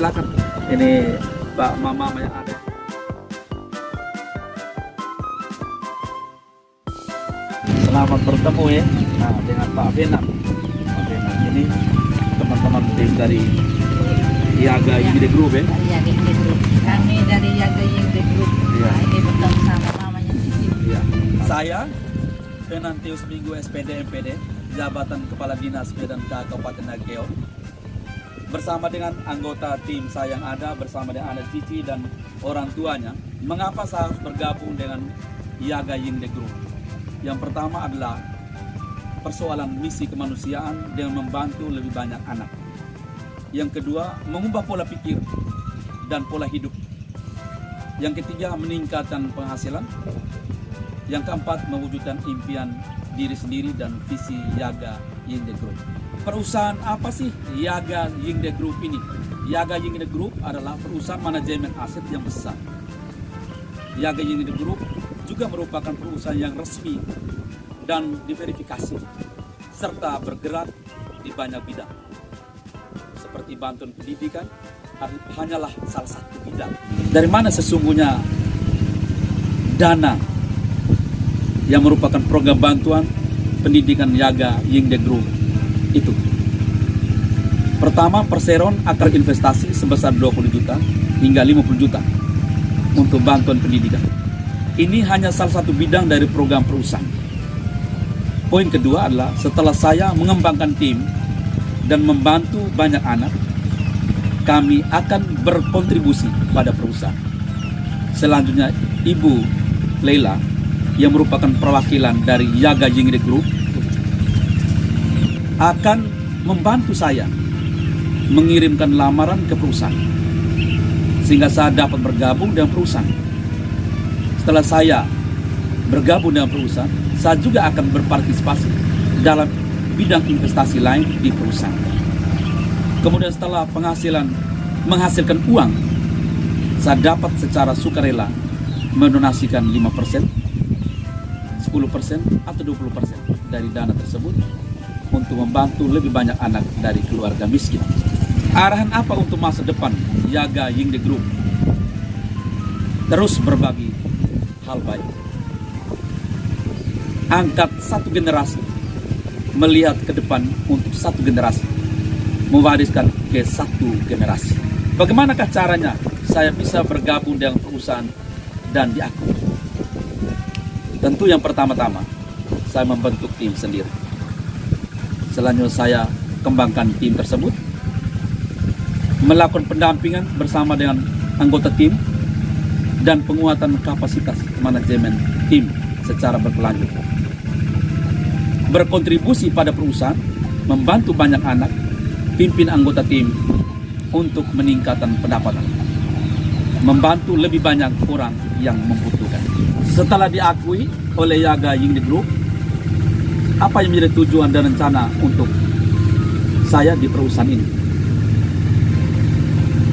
silakan. Ini Pak Mama yang ada. Selamat bertemu ya. Nah, dengan Pak Venan. Pak Venan ini teman-teman tim dari Yaga Yingde Group ya. Yaga Yingde Group. Kami dari Yaga Yingde Group. Iya. Nah, ini bertemu sama mamanya Sisi. Iya. Saya Venantius Minggu SPD MPD, Jabatan Kepala Dinas PDAMK Kabupaten Nageo. Bersama dengan anggota tim saya yang ada, bersama dengan anak Cici dan orang tuanya. Mengapa saya harus bergabung dengan Yaga Yingde Group? Yang pertama adalah persoalan misi kemanusiaan dengan membantu lebih banyak anak. Yang kedua, mengubah pola pikir dan pola hidup. Yang ketiga, meningkatkan penghasilan. Yang keempat, mewujudkan impian diri sendiri dan visi Yaga Yingde Group. Perusahaan apa sih Yaga Yingde Group ini? Yaga Yingde Group adalah perusahaan manajemen aset yang besar. Yaga Yingde Group juga merupakan perusahaan yang resmi dan diverifikasi serta bergerak di banyak bidang seperti bantuan pendidikan hanyalah salah satu bidang. Dari mana sesungguhnya dana yang merupakan program bantuan pendidikan Yaga Yingde Group itu? Pertama, perseron akan investasi sebesar 20 juta hingga 50 juta untuk bantuan pendidikan. Ini hanya salah satu bidang dari program perusahaan. Poin kedua adalah setelah saya mengembangkan tim dan membantu banyak anak, kami akan berkontribusi pada perusahaan. Selanjutnya, Ibu Leila yang merupakan perwakilan dari Yaga Yingde Group akan membantu saya mengirimkan lamaran ke perusahaan sehingga saya dapat bergabung dengan perusahaan. Setelah saya bergabung dengan perusahaan, saya juga akan berpartisipasi dalam bidang investasi lain di perusahaan. Kemudian setelah menghasilkan uang, saya dapat secara sukarela mendonasikan 5%, 10% atau 20% dari dana tersebut untuk membantu lebih banyak anak dari keluarga miskin. Arahan apa untuk masa depan Yaga Yingde Group? Terus berbagi hal baik. Angkat satu generasi, melihat ke depan untuk satu generasi, mewariskan ke satu generasi. Bagaimanakah caranya saya bisa bergabung dengan perusahaan dan diakui? Tentu yang pertama-tama saya membentuk tim sendiri. Selanjutnya saya kembangkan tim tersebut, melakukan pendampingan bersama dengan anggota tim dan penguatan kapasitas manajemen tim secara berkelanjutan. Berkontribusi pada perusahaan, membantu banyak anak, pimpin anggota tim untuk meningkatkan pendapatan, membantu lebih banyak orang yang membutuhkan. Setelah diakui oleh Yaga Yingde Group, apa yang menjadi tujuan dan rencana untuk saya di perusahaan ini?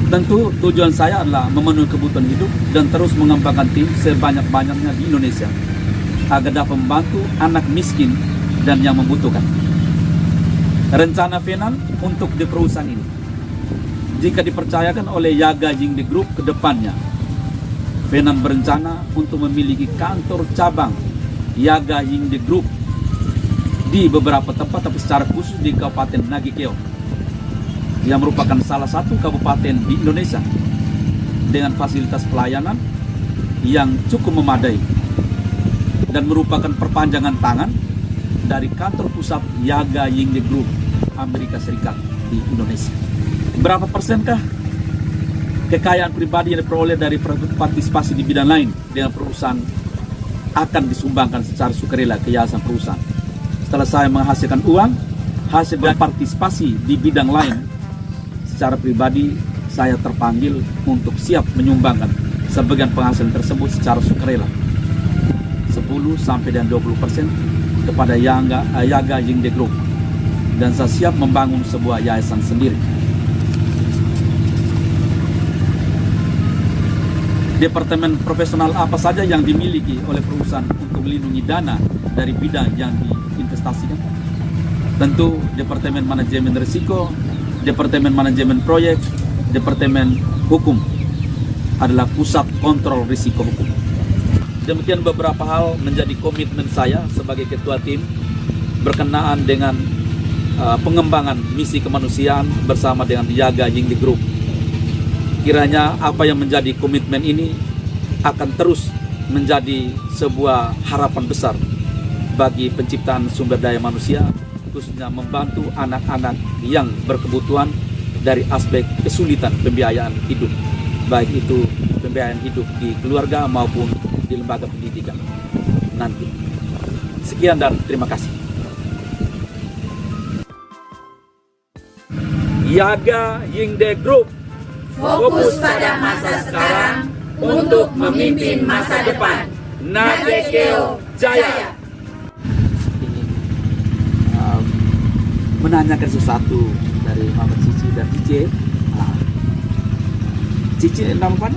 Tentu tujuan saya adalah memenuhi kebutuhan hidup dan terus mengembangkan tim sebanyak-banyaknya di Indonesia agar dapat membantu anak miskin dan yang membutuhkan. Rencana Venan untuk di perusahaan ini, jika dipercayakan oleh Yaga Yingde Group ke depannya, Venan berencana untuk memiliki kantor cabang Yaga Yingde Group di beberapa tempat, tapi secara khusus di Kabupaten Nagikeo, yang merupakan salah satu kabupaten di Indonesia dengan fasilitas pelayanan yang cukup memadai dan merupakan perpanjangan tangan dari kantor pusat Yaga Yingde Group Amerika Serikat di Indonesia. Berapa persenkah kekayaan pribadi yang diperoleh dari partisipasi di bidang lain dengan perusahaan akan disumbangkan secara sukarela ke yayasan perusahaan? Setelah saya menghasilkan uang, hasil dari partisipasi di bidang lain, secara pribadi saya terpanggil untuk siap menyumbangkan sebagian penghasilan tersebut secara sukarela, 10-20% kepada Yaga Yingde Group, dan saya siap membangun sebuah yayasan sendiri. Departemen profesional apa saja yang dimiliki oleh perusahaan untuk melindungi dana dari bidang yang diinvestasikan? Tentu Departemen Manajemen Risiko, Departemen Manajemen Proyek, Departemen Hukum adalah pusat kontrol risiko hukum. Demikian beberapa hal menjadi komitmen saya sebagai ketua tim berkenaan dengan pengembangan misi kemanusiaan bersama dengan Yaga Yingli Group. Kiranya apa yang menjadi komitmen ini akan terus menjadi sebuah harapan besar bagi penciptaan sumber daya manusia, khususnya membantu anak-anak yang berkebutuhan dari aspek kesulitan pembiayaan hidup, baik itu pembiayaan hidup di keluarga maupun di lembaga pendidikan nanti. Sekian dan terima kasih. Yaga Yingli Group, Fokus pada masa sekarang untuk memimpin masa depan. Nadekeo Jaya. Ingin menanyakan sesuatu dari Mama Cici dan Cici. Cici nama apa?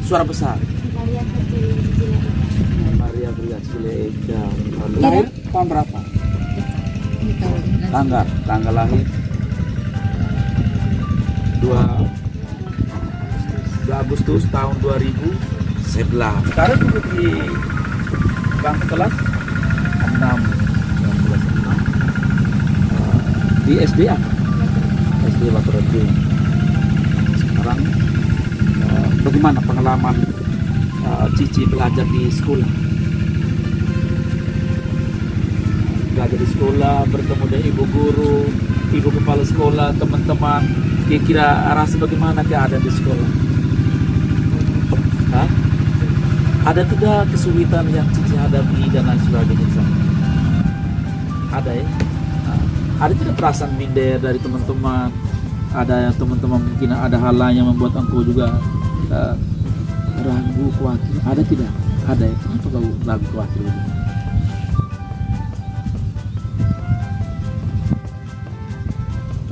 Suara besar. Maria Bria Cileega. Lahir tahun berapa? Tanggal lahir 2 Agustus tahun 2011. Sekarang duduk di bangku kelas 6 di SD apa? SD Batu Rejo. Sekarang bagaimana pengalaman Cici belajar di sekolah? Belajar di sekolah, bertemu dengan ibu guru, ibu kepala sekolah, teman-teman. Kira-kira rasa bagaimana keadaan di sekolah? Hah? Ada tidak kesulitan yang Cici hadapi dan lain sebagainya? Ada ya? Ada tidak perasaan minder dari teman-teman? Ada yang teman-teman mungkin ada hal lain yang membuat engkau juga ragu, khawatir? Ada tidak? Ada ya? Kenapa kau ragu, khawatir?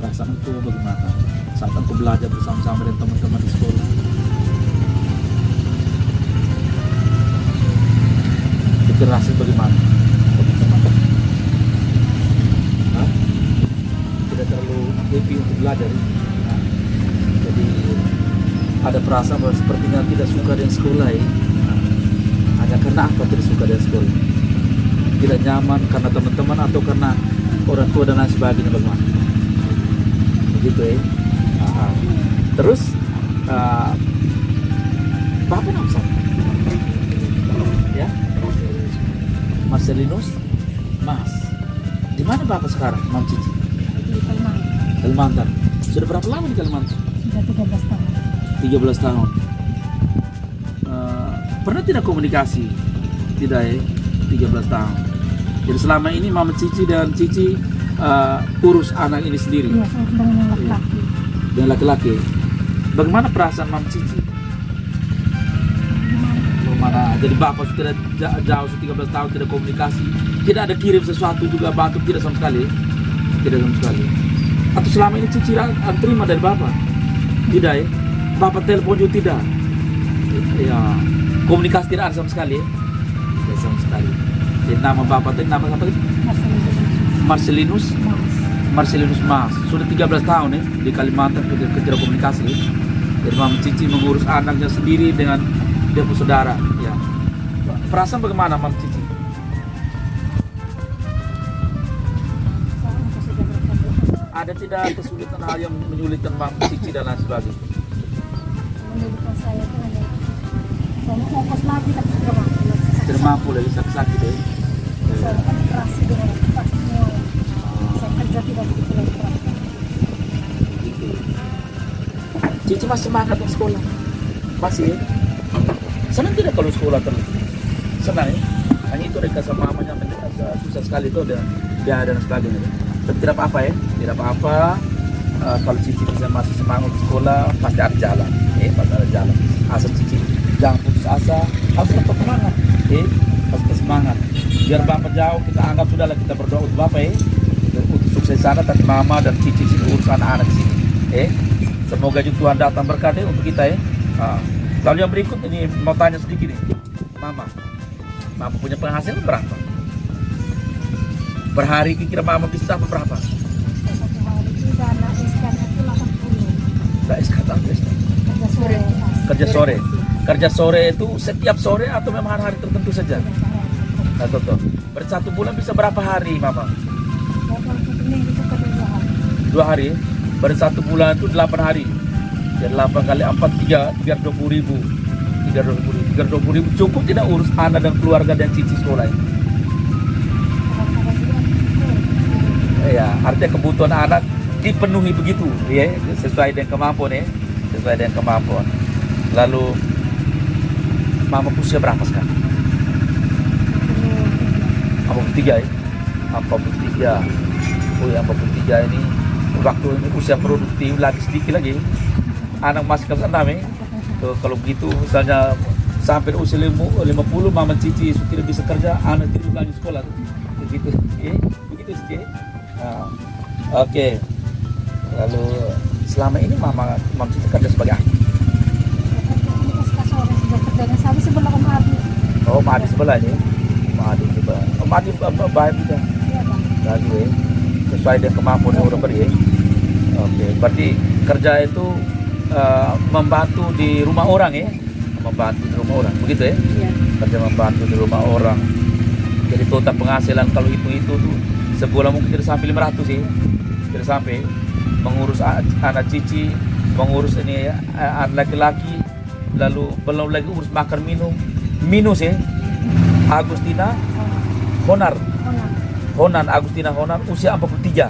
Perasaan itu bagaimana saat engkau belajar bersama-sama dengan teman-teman di sekolah? Rasa bagaimana? Hah? Tidak terlalu happy untuk belajar. Nah, jadi ada perasaan bahwa sepertinya tidak suka dengan sekolah ya. Hanya karena apa tidak suka dengan sekolah? Tidak nyaman karena teman-teman atau karena orang tua dan lain sebagainya bagaimana? Begitu ya. Terus Bapak nama siapa? Ya? Marcelinus Mas. Di mana Bapak sekarang, Mam Cici? Di Kalimantan. Kalimantan. Sudah berapa lama di Kalimantan? Sudah 13 tahun. 13 tahun. Pernah tidak komunikasi? Tidak ya? 13 tahun. Jadi selama ini Mama Cici dan Cici urus anak ini sendiri? Iya, saya dengan yang laki-laki. Dengan laki-laki. Bagaimana perasaan Mama Cici? Bagaimana? Jadi Bapak sudah jauh 13 tahun tidak komunikasi. Tidak ada kirim sesuatu juga bantu, tidak sama sekali. Tidak sama sekali. Atau selama ini Cici terima dari Bapak? Tidak ya? Bapak telepon juga tidak? Ya, komunikasi tidak ada sama sekali ya? Tidak sama sekali. Jadi nama Bapak itu nama apa itu? Marcelinus Marcelinus Mas. Sudah 13 tahun ya di Kalimantan tidak komunikasi ya? Jadi Mama Cici mengurus anaknya sendiri dengan dia pun saudara ya. Perasaan bagaimana Mama Cici? Ada tidak kesulitan hal yang menyulitkan Mama Cici dan lain sebagainya? Mendidikan saya itu hanya saya mau fokus lagi tapi tidak mampu. Tidak mampu lagi sakit-sakit ya? Saya kan keras dengan kerasnya. Saya kerja tidak begitu lagi keras. Gitu. Cici masih semangat untuk sekolah? Masih ya? Senang tidak kalau sekolah terus? Senang ya? Hanya itu mereka sama mamanya susah sekali itu dan biaya dan sebagainya. Tapi tidak apa-apa ya? Tidak apa-apa. Kalau Cici bisa masih semangat untuk sekolah pasti ada jalan. Pasti ada jalan. Asal Cici jangan putus asa, harus tetap semangat. Harus tetap semangat. Biar Bapak jauh, kita anggap sudahlah kita berdoa untuk Bapak untuk sukses sana, tapi Mama dan Cici sini urus anak-anak di sini. Semoga juga Tuhan datang berkat untuk kita ya. Lalu yang berikut ini mau tanya sedikit nih, Mama punya penghasilan berapa? Per hari kira Mama bisa dapat berapa? Satu hari itu dana SK itu 80. Nggak SKT, Kerja sore. kerja sore. Kerja sore itu setiap sore atau memang hari tertentu saja? Atau tuh. Berarti 1 bulan bisa berapa hari, Mama? Ini itu kerja 2 hari. 2 hari. Berarti 1 bulan itu 8 hari. Jadi 8 kali 4 3 20.000. 320.000 cukup tidak urus anak dan keluarga dan cici sekolah ini? Ya, artinya kebutuhan anak dipenuhi begitu, ya, sesuai dengan kemampuan, ya, sesuai dengan kemampuan. Lalu, Mama usia berapa sekarang? 43 ya? 43. Oh ya, 43 ini waktu ini usia produktif lagi sedikit lagi. Anak masih kelas 6 ya. Tuh, kalau begitu misalnya sampai usia 50 Mama Cici tidak bisa kerja, anak tidak lanjut sekolah. Begitu, begitu sih. Nah, oke. Lalu selama ini Mama Cici kerja sebagai apa? Kerjanya sama sebelah Om Adi. Oh, Madi sebelah ini. Madi sebelah. Oh, Madi baik juga. Iya, Bang. Lagi ya. Sesuai dengan kemampuan yang udah beri ya. Oke, berarti kerja itu membantu di rumah orang ya. Membantu di rumah orang, begitu ya? Iya. Kerja membantu di rumah orang. Jadi total penghasilan kalau itu tuh sebulan mungkin tidak sampai 500 sih. Tidak sampai. Mengurus anak cici, mengurus ini ya, anak laki-laki, lalu belum lagi urus makan minus ya. Agustina Honan Agustina Honan usia 43.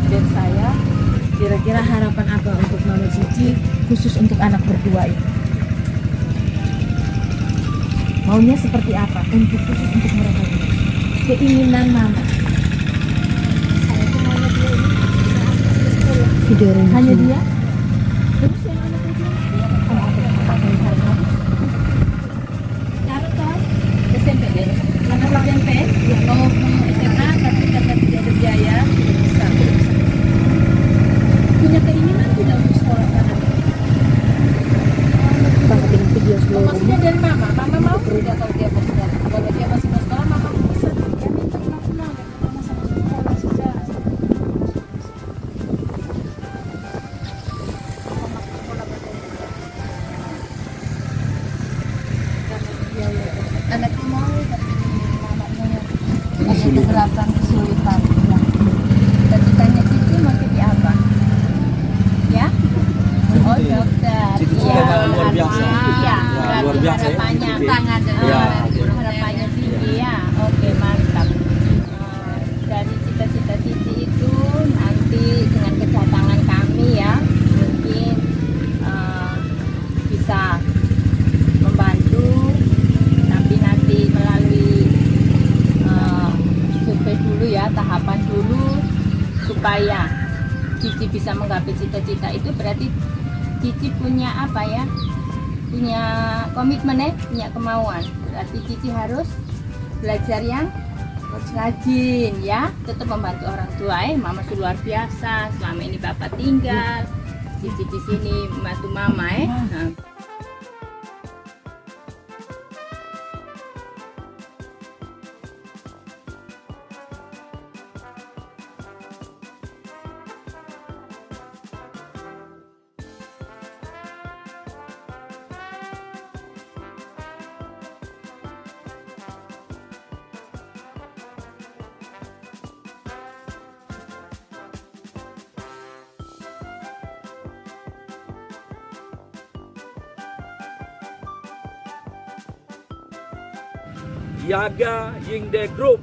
Dan saya kira-kira harapan apa untuk Mama Cici khusus untuk anak berdua itu? Maunya seperti apa untuk khusus untuk mereka ini? Keinginan Mama. Saya tuh maunya dia ini bisa akses ke sekolah. Hanya dia? Terus yang anak itu kalau ada Cara toh SMP deh. Anak SMP mau SMA tapi karena tidak berjaya bisa. Punya keinginan tidak untuk sekolah anak? Maksudnya dari Mama mau tidak kalau dia mau sekolah? Kalau dia masih mau sekolah, Mama bisa. ya minta pulang dan mama sama sekolah saja. Anakku mau tapi mamanya ada beberapa kesulitan. Cita-citanya Cici mau jadi apa? Ya? Oh dokter. Cita-citanya luar biasa. Iya. Ya, luar biasa ya. Harapannya Cici. tangan Ya. harapannya tinggi ya. Oke mantap. Dari cita-cita Cici itu nanti dengan kedatangan kami ya mungkin bisa membantu, tapi nanti melalui survei dulu ya, tahapan dulu supaya Cici bisa menggapai cita-cita itu. Berarti Cici punya apa ya, punya komitmen ya, punya kemauan. Berarti Cici harus belajar yang rajin ya, tetap membantu orang tua Mama sudah luar biasa selama ini Bapak tinggal, Cici di sini membantu Mama Nah. Yaga Yingde Group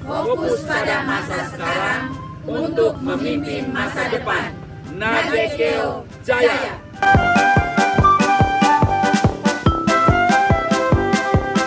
Fokus pada masa sekarang untuk memimpin masa depan. Nadekeo Jaya.